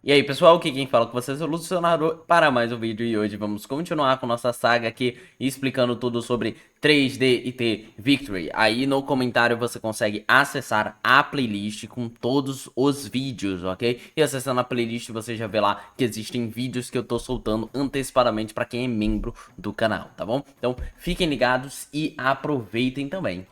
E aí pessoal, aqui quem fala com vocês é o Luciano para mais um vídeo e hoje vamos continuar com nossa saga aqui explicando tudo sobre 3D IT Victory. Aí no comentário você consegue acessar a playlist com todos os vídeos, ok? E acessando a playlist você já vê lá que existem vídeos que eu tô soltando antecipadamente para quem é membro do canal, tá bom? Então fiquem ligados e aproveitem também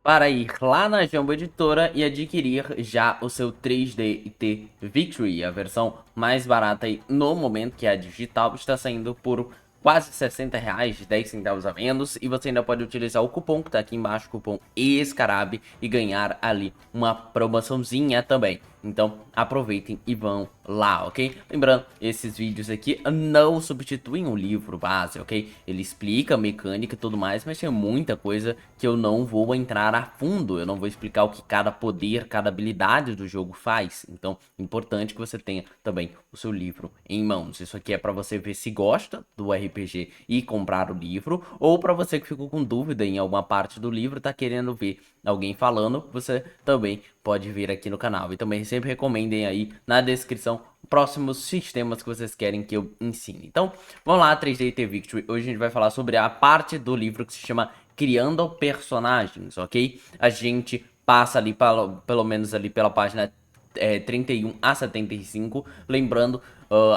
para ir lá na Jumbo Editora e adquirir já o seu 3D IT Victory, a versão mais barata aí no momento, que é a digital, está saindo por quase R$ 60, 10 centavos a menos, e você ainda pode utilizar o cupom que está aqui embaixo, o cupom ESCARAB, e ganhar ali uma promoçãozinha também. Então aproveitem e vão lá, ok? Lembrando, esses vídeos aqui não substituem o livro base, ok? Ele explica a mecânica e tudo mais, mas tem muita coisa que eu não vou entrar a fundo. Eu não vou explicar o que cada poder, cada habilidade do jogo faz. Então, é importante que você tenha também o seu livro em mãos. Isso aqui é para você ver se gosta do RPG e comprar o livro, ou para você que ficou com dúvida em alguma parte do livro, tá querendo ver alguém falando, você também pode vir aqui no canal. E também sempre recomendem aí na descrição próximos sistemas que vocês querem que eu ensine. Então, vamos lá, 3D IT Victory. Hoje a gente vai falar sobre a parte do livro que se chama Criando Personagens, ok? A gente passa ali, pelo menos ali pela página 31 a 75. Lembrando,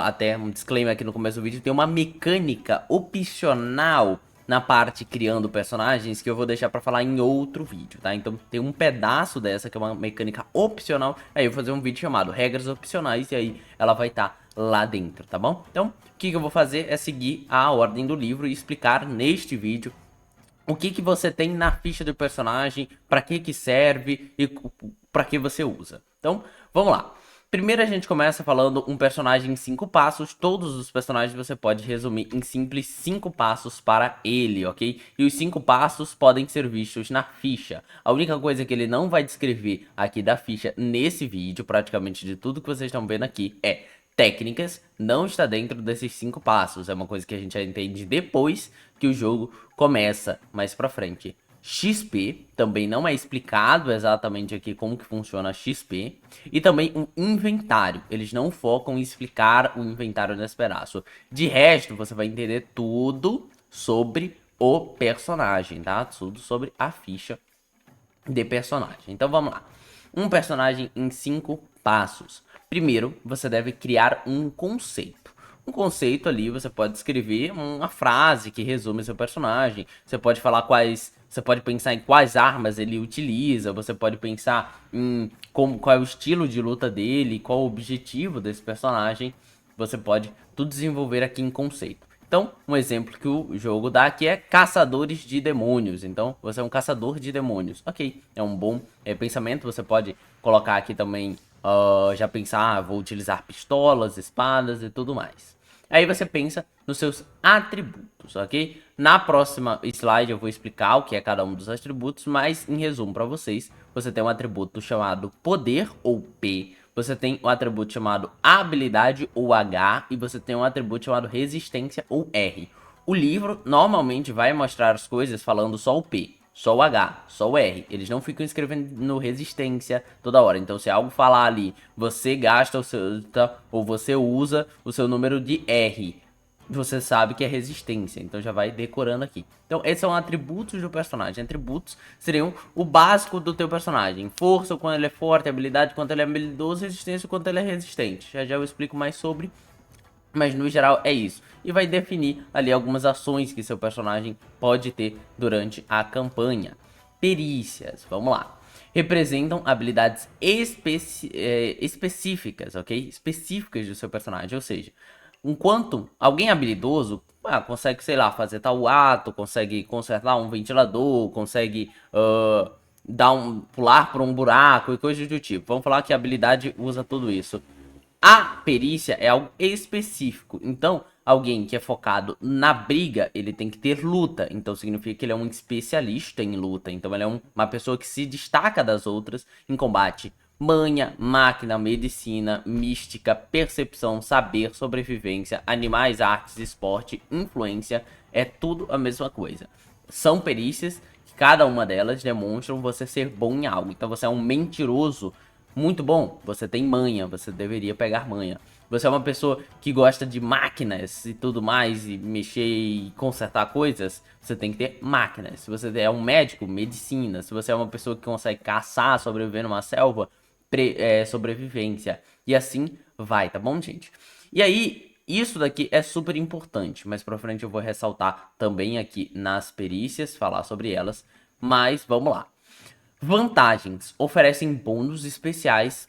até um disclaimer aqui no começo do vídeo, tem uma mecânica opcional na parte criando personagens que eu vou deixar pra falar em outro vídeo, tá? Então tem um pedaço dessa que é uma mecânica opcional, aí eu vou fazer um vídeo chamado regras opcionais e aí ela vai estar lá dentro, tá bom? Então o que eu vou fazer é seguir a ordem do livro e explicar neste vídeo o que você tem na ficha do personagem, para que serve e para que você usa. Então, vamos lá. Primeiro a gente começa falando um personagem em 5 passos. Todos os personagens você pode resumir em simples 5 passos para ele, ok? E os 5 passos podem ser vistos na ficha. A única coisa que ele não vai descrever aqui da ficha nesse vídeo, praticamente de tudo que vocês estão vendo aqui, é técnicas, não está dentro desses 5 passos. É uma coisa que a gente já entende depois que o jogo começa mais pra frente. XP, também não é explicado exatamente aqui como que funciona XP. E também um inventário, eles não focam em explicar o inventário nesse pedaço. De resto, você vai entender tudo sobre o personagem, tá? Tudo sobre a ficha de personagem. Então vamos lá. Um personagem em 5 passos. Primeiro, você deve criar um conceito. Um conceito ali, você pode escrever uma frase que resume seu personagem. Você pode falar você pode pensar em quais armas ele utiliza. Você pode pensar em qual é o estilo de luta dele, qual o objetivo desse personagem. Você pode tudo desenvolver aqui em conceito. Então, um exemplo que o jogo dá aqui é caçadores de demônios. Então, você é um caçador de demônios. Ok, é um bom pensamento. Você pode colocar aqui também, já pensar, vou utilizar pistolas, espadas e tudo mais. Aí você pensa nos seus atributos, ok? Na próxima slide eu vou explicar o que é cada um dos atributos, mas em resumo para vocês, você tem um atributo chamado poder ou P, você tem um atributo chamado habilidade ou H e você tem um atributo chamado resistência ou R. O livro normalmente vai mostrar as coisas falando só o P, só o H, só o R. Eles não ficam escrevendo no resistência toda hora. Então se algo falar ali, você gasta o seu, ou você usa o seu número de R, você sabe que é resistência, então já vai decorando aqui. Então esses são atributos do personagem. Atributos seriam o básico do teu personagem. Força, quando ele é forte, habilidade, quando ele é habilidoso, resistência, quando ele é resistente. Já eu explico mais sobre, mas no geral é isso. E vai definir ali algumas ações que seu personagem pode ter durante a campanha. Perícias, vamos lá. Representam habilidades específicas, ok? Específicas do seu personagem, ou seja, enquanto alguém habilidoso consegue, sei lá, fazer tal ato, consegue consertar um ventilador, consegue pular por um buraco e coisas do tipo. Vamos falar que a habilidade usa tudo isso. A perícia é algo específico. Então, alguém que é focado na briga, ele tem que ter luta. Então, significa que ele é um especialista em luta. Então, ele é uma pessoa que se destaca das outras em combate. Manha, máquina, medicina, mística, percepção, saber, sobrevivência, animais, artes, esporte, influência. É tudo a mesma coisa. São perícias que cada uma delas demonstram você ser bom em algo. Então, você é um mentiroso muito bom, você tem manha, você deveria pegar manha. Você é uma pessoa que gosta de máquinas e tudo mais, e mexer e consertar coisas, você tem que ter máquinas. Se você é um médico, medicina. Se você é uma pessoa que consegue caçar, sobreviver numa selva, sobrevivência. E assim vai, tá bom, gente? E aí, isso daqui é super importante, mas pra frente eu vou ressaltar também aqui nas perícias, falar sobre elas. Mas vamos lá. Vantagens. Oferecem bônus especiais,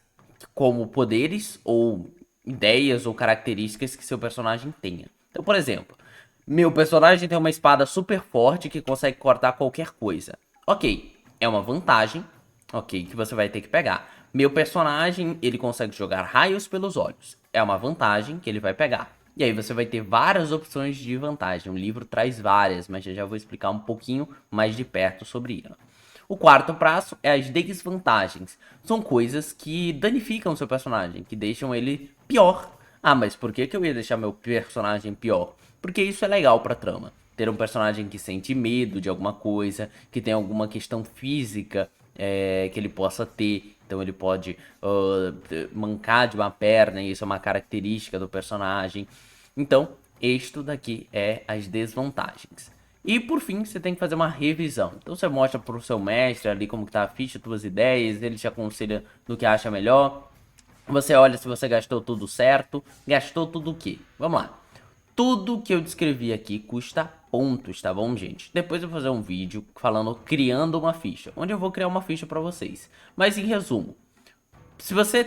como poderes ou ideias ou características que seu personagem tenha. Então, por exemplo, meu personagem tem uma espada super forte que consegue cortar qualquer coisa. Ok, é uma vantagem, ok, que você vai ter que pegar. Meu personagem, ele consegue jogar raios pelos olhos. É uma vantagem que ele vai pegar. E aí você vai ter várias opções de vantagem. O livro traz várias, mas eu já vou explicar um pouquinho mais de perto sobre ela. O quarto passo é as desvantagens. São coisas que danificam seu personagem, que deixam ele pior. Ah, mas por que eu ia deixar meu personagem pior? Porque isso é legal pra trama. Ter um personagem que sente medo de alguma coisa, que tem alguma questão física que ele possa ter. Então ele pode mancar de uma perna, e isso é uma característica do personagem. Então, isto daqui é as desvantagens. E por fim, você tem que fazer uma revisão. Então você mostra pro seu mestre ali como que tá a ficha, tuas ideias, ele te aconselha no que acha melhor. Você olha se você gastou tudo certo. Gastou tudo o quê? Vamos lá. Tudo que eu descrevi aqui custa pontos, tá bom, gente? Depois eu vou fazer um vídeo falando criando uma ficha, onde eu vou criar uma ficha pra vocês. Mas em resumo, se você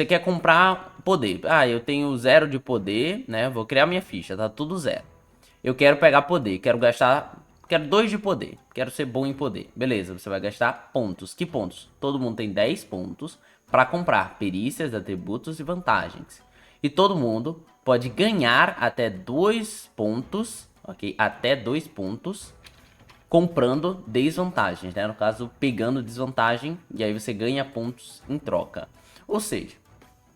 quer comprar poder. Ah, eu tenho 0 de poder, né? Vou criar minha ficha, tá tudo 0. Eu quero pegar poder, quero gastar, quero 2 de poder, quero ser bom em poder. Beleza, você vai gastar pontos. Que pontos? Todo mundo tem 10 pontos para comprar perícias, atributos e vantagens. E todo mundo pode ganhar até 2 pontos, ok? Até 2 pontos comprando desvantagens, né? No caso, pegando desvantagem e aí você ganha pontos em troca. Ou seja,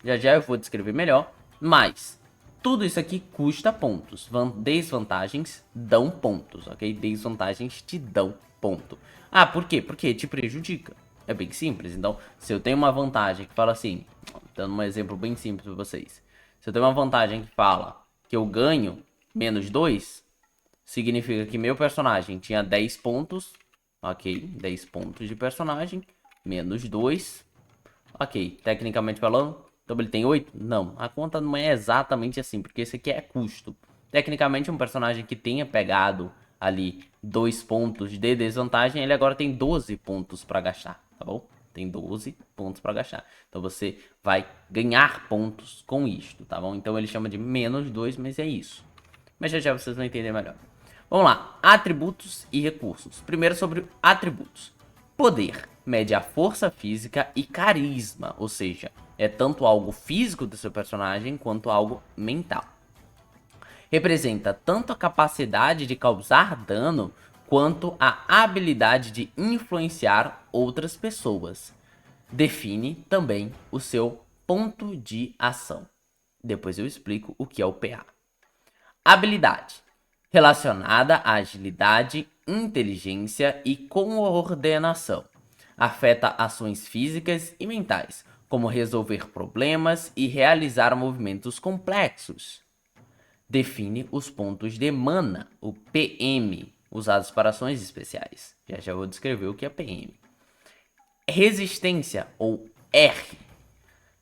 já eu vou descrever melhor, mas tudo isso aqui custa pontos. Desvantagens dão pontos, ok? Desvantagens te dão ponto. Ah, por quê? Porque te prejudica. É bem simples. Então, se eu tenho uma vantagem que fala assim, dando um exemplo bem simples para vocês. Se eu tenho uma vantagem que fala que eu ganho menos 2, significa que meu personagem tinha 10 pontos, ok? 10 pontos de personagem, menos 2, ok. Tecnicamente falando, então ele tem 8? Não, a conta não é exatamente assim, porque esse aqui é custo. Tecnicamente, um personagem que tenha pegado ali 2 pontos de desvantagem, ele agora tem 12 pontos para gastar, tá bom? Tem 12 pontos para gastar. Então você vai ganhar pontos com isto, tá bom? Então ele chama de menos 2, mas é isso. Mas já vocês vão entender melhor. Vamos lá, atributos e recursos. Primeiro sobre atributos. Poder mede a força física e carisma, ou seja, é tanto algo físico do seu personagem quanto algo mental. Representa tanto a capacidade de causar dano quanto a habilidade de influenciar outras pessoas. Define também o seu ponto de ação. Depois eu explico o que é o PA. Habilidade relacionada à agilidade, inteligência e coordenação. Afeta ações físicas e mentais, como resolver problemas e realizar movimentos complexos. Define os pontos de mana, o PM, usados para ações especiais. Já vou descrever o que é PM. Resistência, ou R,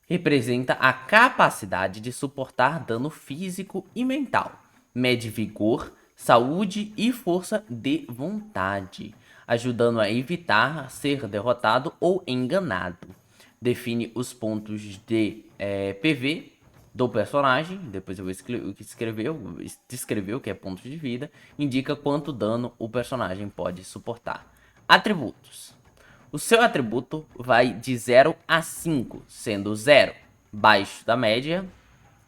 representa a capacidade de suportar dano físico e mental. Mede vigor, saúde e força de vontade, ajudando a evitar ser derrotado ou enganado. Define os pontos de PV do personagem, depois eu vou descrever o que é pontos de vida, indica quanto dano o personagem pode suportar. Atributos. O seu atributo vai de 0 a 5, sendo 0 baixo da média,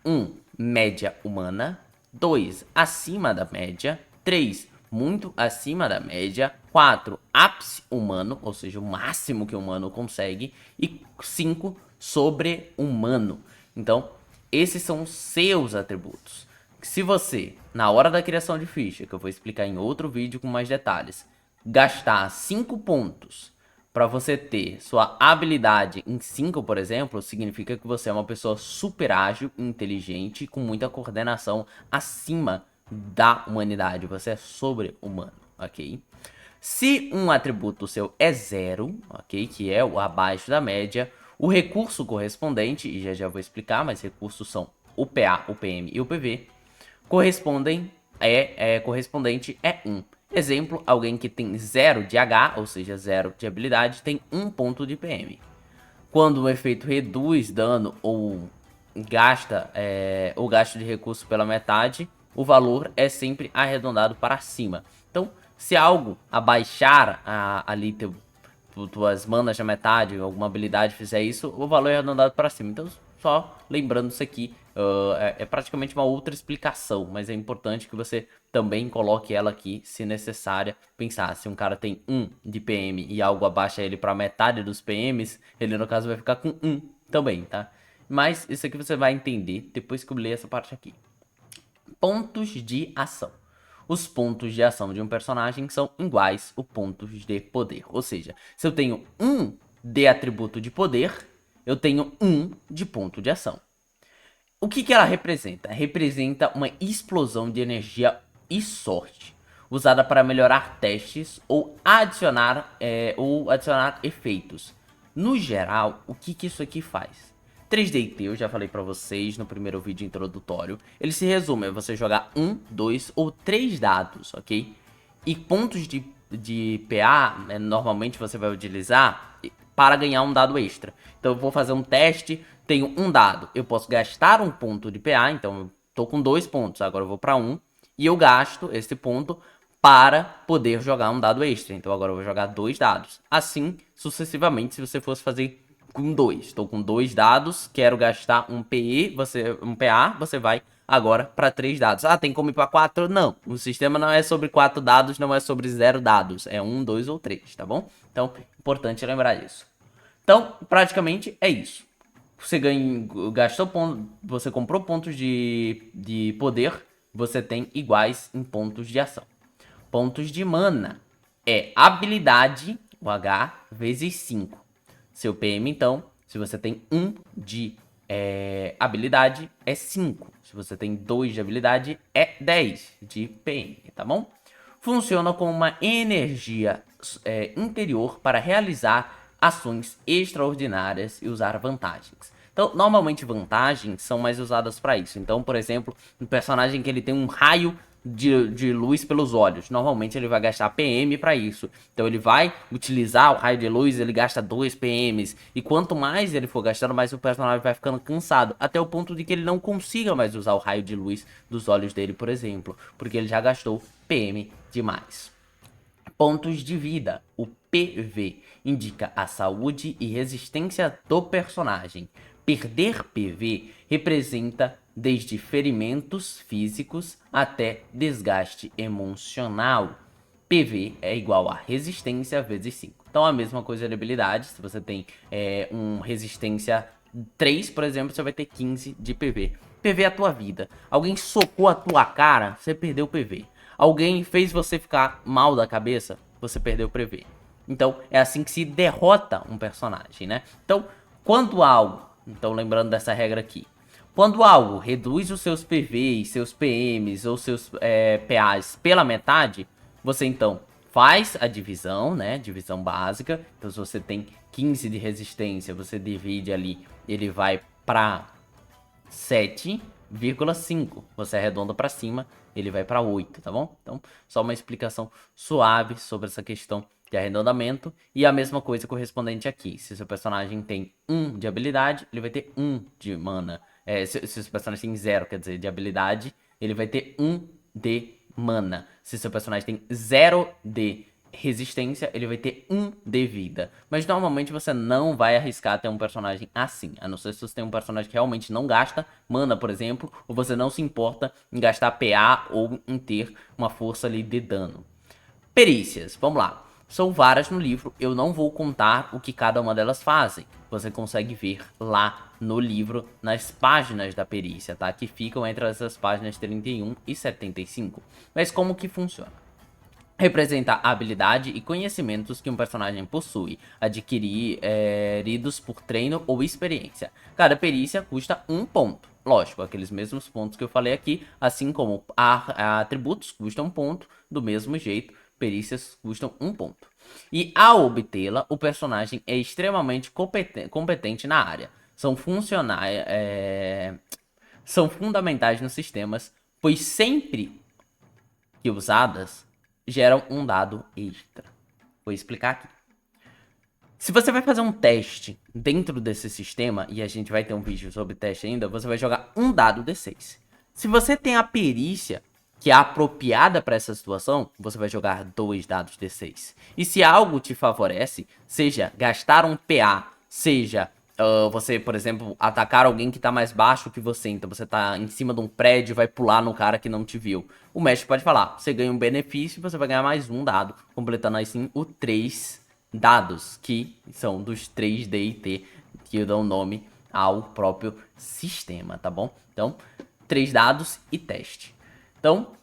1 média humana, 2 acima da média, 3 muito acima da média, 4 ápice humano, ou seja, o máximo que o humano consegue, e 5 sobre-humano. Então, esses são os seus atributos. Se você, na hora da criação de ficha, que eu vou explicar em outro vídeo com mais detalhes, gastar 5 pontos para você ter sua habilidade em 5, por exemplo, significa que você é uma pessoa super ágil, inteligente, com muita coordenação acima da humanidade. Você é sobre-humano, ok? Se um atributo seu é 0, ok? Que é o abaixo da média, o recurso correspondente, e já vou explicar, mas recursos são o PA, o PM e o PV, correspondente é 1. Exemplo, alguém que tem 0 de H, ou seja, 0 de habilidade, tem 1 ponto de PM. Quando o efeito reduz dano ou gasta o gasto de recurso pela metade, o valor é sempre arredondado para cima. Então, se algo abaixar ali tuas manas da metade, alguma habilidade fizer isso, o valor é arredondado para cima. Então, só lembrando isso aqui, é praticamente uma outra explicação, mas é importante que você também coloque ela aqui, se necessária. Pensar, se um cara tem 1 de PM e algo abaixa ele para metade dos PMs, ele no caso vai ficar com 1 também, tá? Mas isso aqui você vai entender depois que eu ler essa parte aqui. Pontos de ação. Os pontos de ação de um personagem são iguais aos pontos de poder. Ou seja, se eu tenho 1 de atributo de poder, eu tenho 1 de ponto de ação. O que ela representa? Representa uma explosão de energia e sorte, usada para melhorar testes ou adicionar efeitos. No geral, o que isso aqui faz? 3D&T, eu já falei pra vocês no primeiro vídeo introdutório, ele se resume a você jogar 1, 2 ou 3 dados, ok? E pontos de PA, normalmente você vai utilizar para ganhar um dado extra. Então eu vou fazer um teste, tenho um dado, eu posso gastar um ponto de PA, então eu tô com 2 pontos, agora eu vou para 1, e eu gasto esse ponto para poder jogar um dado extra. Então agora eu vou jogar 2 dados. Assim, sucessivamente, se você fosse fazer com 2. Estou com 2 dados, quero gastar um PA, você vai agora para 3 dados. Ah, tem como ir para 4? Não. O sistema não é sobre 4 dados, não é sobre 0 dados. É 1, 2 ou 3, tá bom? Então, importante lembrar disso. Então, praticamente é isso. Você gastou pontos, você comprou pontos de poder, você tem iguais em pontos de ação. Pontos de mana é habilidade, o H, vezes 5. Seu PM, então, se você tem 1 de habilidade, é 5. Se você tem 2 de habilidade, é 10 de PM, tá bom? Funciona como uma energia interior para realizar ações extraordinárias e usar vantagens. Então, normalmente vantagens são mais usadas para isso. Então, por exemplo, um personagem que ele tem um raio de luz pelos olhos. Normalmente ele vai gastar PM para isso. Então ele vai utilizar o raio de luz, ele gasta 2 PMs. E quanto mais ele for gastando, mais o personagem vai ficando cansado. Até o ponto de que ele não consiga mais usar o raio de luz dos olhos dele, por exemplo. Porque ele já gastou PM demais. Pontos de vida. O PV indica a saúde e resistência do personagem. Perder PV representa desde ferimentos físicos até desgaste emocional. PV é igual a resistência vezes 5. Então a mesma coisa de habilidade. Se você tem resistência 3, por exemplo, você vai ter 15 de PV. PV é a tua vida. Alguém socou a tua cara, você perdeu PV. Alguém fez você ficar mal da cabeça, você perdeu o PV. Então, é assim que se derrota um personagem, né? Então, quando algo... Então, lembrando dessa regra aqui. Quando algo reduz os seus PVs, seus PMs ou seus PAs pela metade, você, então, faz a divisão, né? Divisão básica. Então, se você tem 15 de resistência, você divide ali, ele vai para 7,5. Você arredonda para cima, ele vai para 8, tá bom? Então, só uma explicação suave sobre essa questão de arredondamento. E a mesma coisa correspondente aqui. Se seu personagem tem 1 de habilidade, ele vai ter 1 de mana. Se o seu personagem tem 0, quer dizer, de habilidade, ele vai ter 1 de mana. Se seu personagem tem 0 de resistência, ele vai ter 1 de vida. Mas normalmente você não vai arriscar ter um personagem assim. A não ser se você tem um personagem que realmente não gasta mana, por exemplo, ou você não se importa em gastar PA ou em ter uma força ali de dano. Perícias, vamos lá. São várias no livro, eu não vou contar o que cada uma delas fazem. Você consegue ver lá no livro, nas páginas da perícia, tá? Que ficam entre essas páginas 31 e 75. Mas como que funciona? representa a habilidade e conhecimentos que um personagem possui, adquiridos por treino ou experiência. Cada perícia custa 1 ponto. Lógico, aqueles mesmos pontos que eu falei aqui, assim como atributos custam 1 ponto, do mesmo jeito, perícias custam 1 ponto. E ao obtê-la, o personagem é extremamente competente na área. São fundamentais nos sistemas, pois sempre que usadas, geram um dado extra. Vou explicar aqui. Se você vai fazer um teste dentro desse sistema, e a gente vai ter um vídeo sobre teste ainda, você vai jogar um dado D6. Se você tem a perícia que é apropriada para essa situação, você vai jogar 2 dados D6. E se algo te favorece, seja gastar um PA, seja você, por exemplo, atacar alguém que tá mais baixo que você, então você tá em cima de um prédio e vai pular no cara que não te viu. O mestre pode falar, você ganha um benefício e você vai ganhar mais um dado, completando assim o 3 dados, que são dos 3D e T, que dão nome ao próprio sistema, tá bom? Então, 3 dados e teste. Então,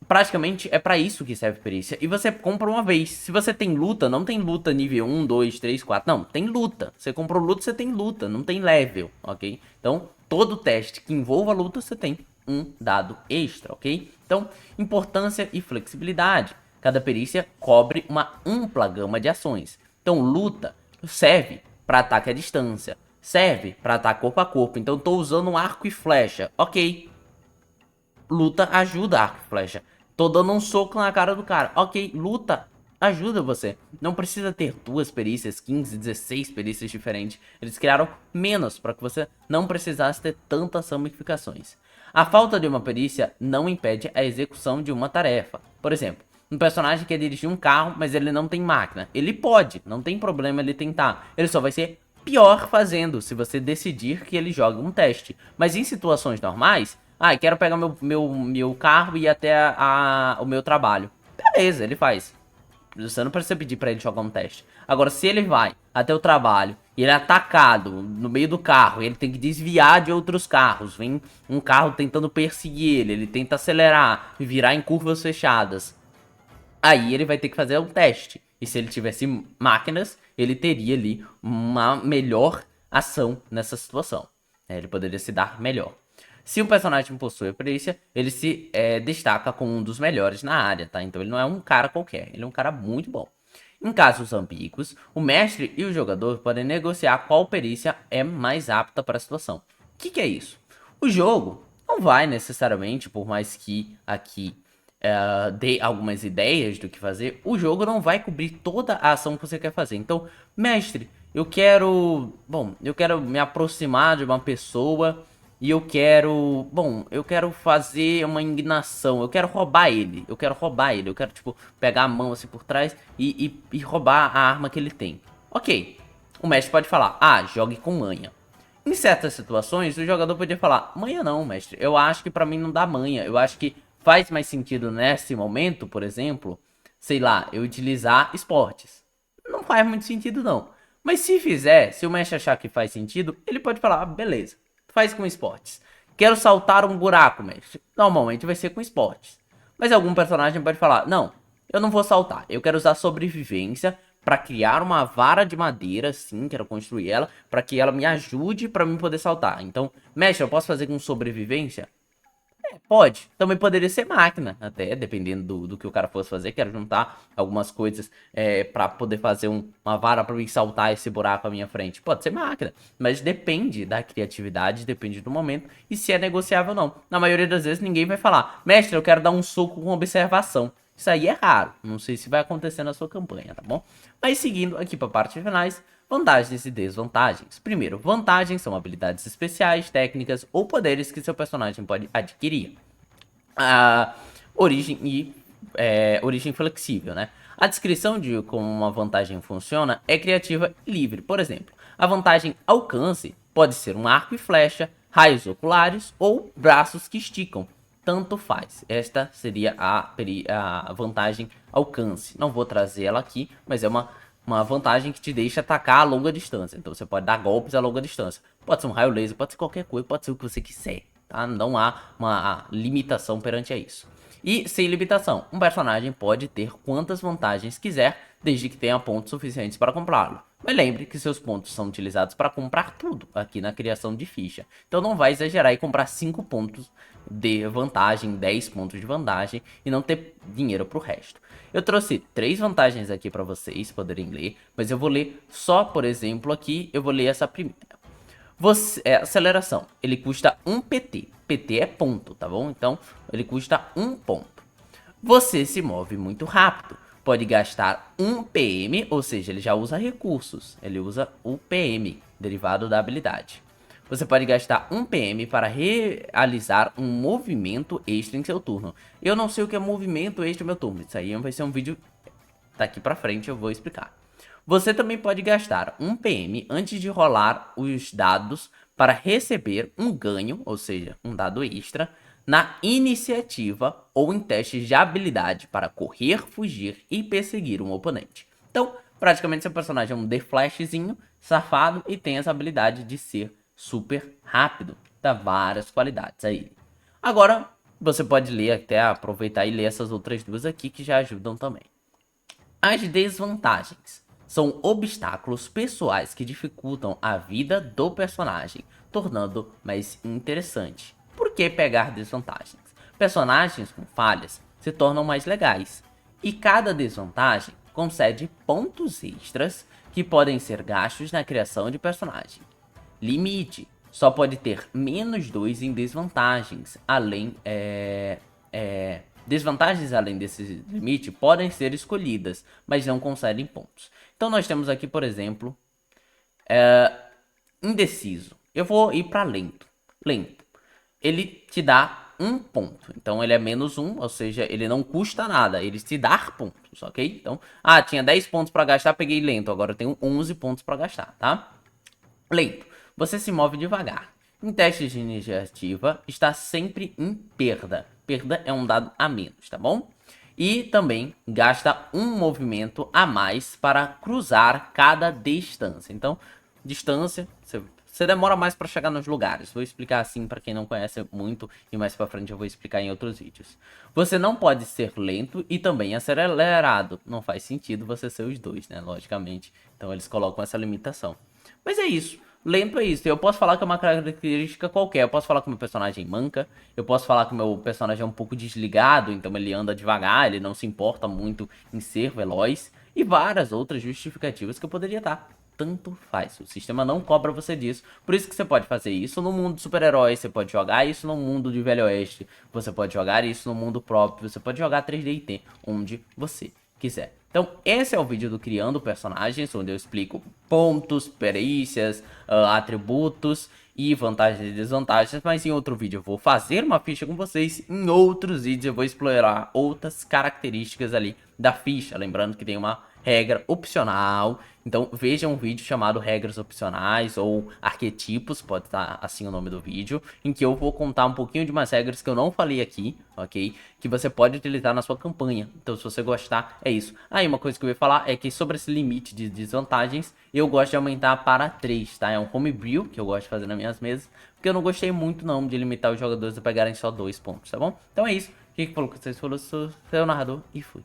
praticamente é pra isso que serve perícia. E você compra uma vez. Se você tem luta, não tem luta nível 1, 2, 3, 4. Não, tem luta. Você comprou luta, você tem luta. Não tem level, ok? Então, todo teste que envolva luta, você tem um dado extra, ok? Então, importância e flexibilidade. Cada perícia cobre uma ampla gama de ações. Então, luta serve para ataque à distância. Serve para ataque corpo a corpo. Então, tô usando um arco e flecha. Ok. Luta ajuda arco e flecha. Tô dando um soco na cara do cara. Ok, luta ajuda você. Não precisa ter 2 perícias, 15, 16 perícias diferentes. Eles criaram menos para que você não precisasse ter tantas ramificações. A falta de uma perícia não impede a execução de uma tarefa. Por exemplo, um personagem quer dirigir um carro, mas ele não tem máquina. Ele pode, não tem problema ele tentar. Ele só vai ser pior fazendo, se você decidir que ele joga um teste. Mas em situações normais, quero pegar meu carro e ir até o meu trabalho. Beleza, ele faz. Você não precisa pedir pra ele jogar um teste. Agora, se ele vai até o trabalho e ele é atacado no meio do carro, e ele tem que desviar de outros carros, vem um carro tentando perseguir ele tenta acelerar e virar em curvas fechadas. Aí ele vai ter que fazer um teste. E se ele tivesse máquinas, ele teria ali uma melhor ação nessa situação. Ele poderia se dar melhor. Se um personagem possui a perícia, ele se destaca como um dos melhores na área, tá? Então ele não é um cara qualquer, ele é um cara muito bom. Em casos ambíguos, o mestre e o jogador podem negociar qual perícia é mais apta para a situação. O que é isso? O jogo não vai necessariamente, por mais que aqui dê algumas ideias do que fazer, o jogo não vai cobrir toda a ação que você quer fazer. Então, mestre, eu quero me aproximar de uma pessoa e eu quero fazer uma indignação, eu quero roubar ele, eu quero, tipo, pegar a mão assim por trás e roubar a arma que ele tem. Ok, o mestre pode falar, jogue com manha. Em certas situações, o jogador poderia falar, manha não, mestre, eu acho que pra mim não dá manha, eu acho que faz mais sentido nesse momento, por exemplo, sei lá, eu utilizar esportes. Não faz muito sentido não. Mas se fizer, se o mestre achar que faz sentido, ele pode falar, beleza, faz com esportes. Quero saltar um buraco, mestre. Normalmente vai ser com esportes. Mas algum personagem pode falar, não, eu não vou saltar, eu quero usar sobrevivência para criar uma vara de madeira, sim, quero construir ela, para que ela me ajude para mim poder saltar. Então, mestre, eu posso fazer com sobrevivência? Pode. Também poderia ser máquina, até, dependendo do que o cara fosse fazer. Quero juntar algumas coisas pra poder fazer uma vara pra mim saltar esse buraco à minha frente. Pode ser máquina, mas depende da criatividade, depende do momento e se é negociável ou não. Na maioria das vezes ninguém vai falar, mestre, eu quero dar um soco com observação. Isso aí é raro, não sei se vai acontecer na sua campanha, tá bom? Mas seguindo aqui para a parte finais, vantagens e desvantagens. Primeiro, vantagens são habilidades especiais, técnicas ou poderes que seu personagem pode adquirir. A origem flexível, né? A descrição de como uma vantagem funciona é criativa e livre. Por exemplo, a vantagem alcance pode ser um arco e flecha, raios oculares ou braços que esticam. Tanto faz. Esta seria a vantagem alcance. Não vou trazer ela aqui, mas é uma vantagem que te deixa atacar a longa distância. Então você pode dar golpes a longa distância. Pode ser um raio laser, pode ser qualquer coisa, pode ser o que você quiser. Tá? Não há uma limitação perante a isso. E sem limitação, um personagem pode ter quantas vantagens quiser, desde que tenha pontos suficientes para comprá-lo. Mas lembre que seus pontos são utilizados para comprar tudo aqui na criação de ficha. Então não vai exagerar e comprar 5 pontos de vantagem, 10 pontos de vantagem e não ter dinheiro para o resto. Eu trouxe 3 vantagens aqui para vocês poderem ler, mas eu vou ler só, por exemplo, aqui, eu vou ler essa primeira. Aceleração, ele custa 1 PT. PT é ponto, tá bom? Então, ele custa 1 ponto. Você se move muito rápido. Pode gastar 1 PM, ou seja, ele já usa recursos. Ele usa o PM, derivado da habilidade. Você pode gastar 1 PM para realizar um movimento extra em seu turno. Eu não sei o que é movimento extra no meu turno. Isso aí vai ser um vídeo daqui pra frente, eu vou explicar. Você também pode gastar 1 PM antes de rolar os dados para receber um ganho, ou seja, um dado extra, na iniciativa ou em testes de habilidade para correr, fugir e perseguir um oponente. Então, praticamente seu personagem é um The Flashzinho, safado e tem essa habilidade de ser super rápido. Dá várias qualidades aí. Agora, você pode ler, até aproveitar e ler essas outras duas aqui que já ajudam também. As desvantagens são obstáculos pessoais que dificultam a vida do personagem, tornando mais interessante. Por que pegar desvantagens? Personagens com falhas se tornam mais legais, e cada desvantagem concede pontos extras que podem ser gastos na criação de personagem. Limite: só pode ter menos 2 em desvantagens, desvantagens além desse limite podem ser escolhidas, mas não concedem pontos. Então nós temos aqui, por exemplo, indeciso. Eu vou ir para lento. Lento. Ele te dá 1 ponto. Então ele é menos 1, ou seja, ele não custa nada. Ele te dá pontos, ok? Então, tinha 10 pontos para gastar, peguei lento. Agora eu tenho 11 pontos para gastar, tá? Lento. Você se move devagar. Em testes de iniciativa, está sempre em perda. Perda é um dado a menos, tá bom? E também gasta um movimento a mais para cruzar cada distância. Então, distância, você demora mais para chegar nos lugares. Vou explicar assim para quem não conhece muito e mais para frente eu vou explicar em outros vídeos. Você não pode ser lento e também acelerado. Não faz sentido você ser os dois, né? Logicamente. Então eles colocam essa limitação. Mas é isso. Lento é isso. Eu posso falar que é uma característica qualquer. Eu posso falar que o meu personagem manca. Eu posso falar que o meu personagem é um pouco desligado. Então ele anda devagar. Ele não se importa muito em ser veloz. E várias outras justificativas que eu poderia dar. Tanto faz. O sistema não cobra você disso. Por isso que você pode fazer isso no mundo de super-heróis. Você pode jogar isso no mundo de Velho Oeste. Você pode jogar isso no mundo próprio. Você pode jogar 3D&T onde você quiser. Então, esse é o vídeo do Criando Personagens, onde eu explico pontos, perícias, atributos e vantagens e desvantagens. Mas em outro vídeo eu vou fazer uma ficha com vocês. Em outros vídeos eu vou explorar outras características ali da ficha. Lembrando que tem uma regra opcional. Então veja um vídeo chamado Regras Opcionais ou Arquetipos, pode estar assim o nome do vídeo, em que eu vou contar um pouquinho de umas regras que eu não falei aqui, ok? Que você pode utilizar na sua campanha. Então se você gostar, é isso. Aí uma coisa que eu ia falar é que sobre esse limite de desvantagens, eu gosto de aumentar para 3, tá? É um homebrew que eu gosto de fazer nas minhas mesas, porque eu não gostei muito não de limitar os jogadores a pegarem só 2 pontos, tá bom? Então é isso. O que falou com vocês? Falou, sou seu narrador e fui.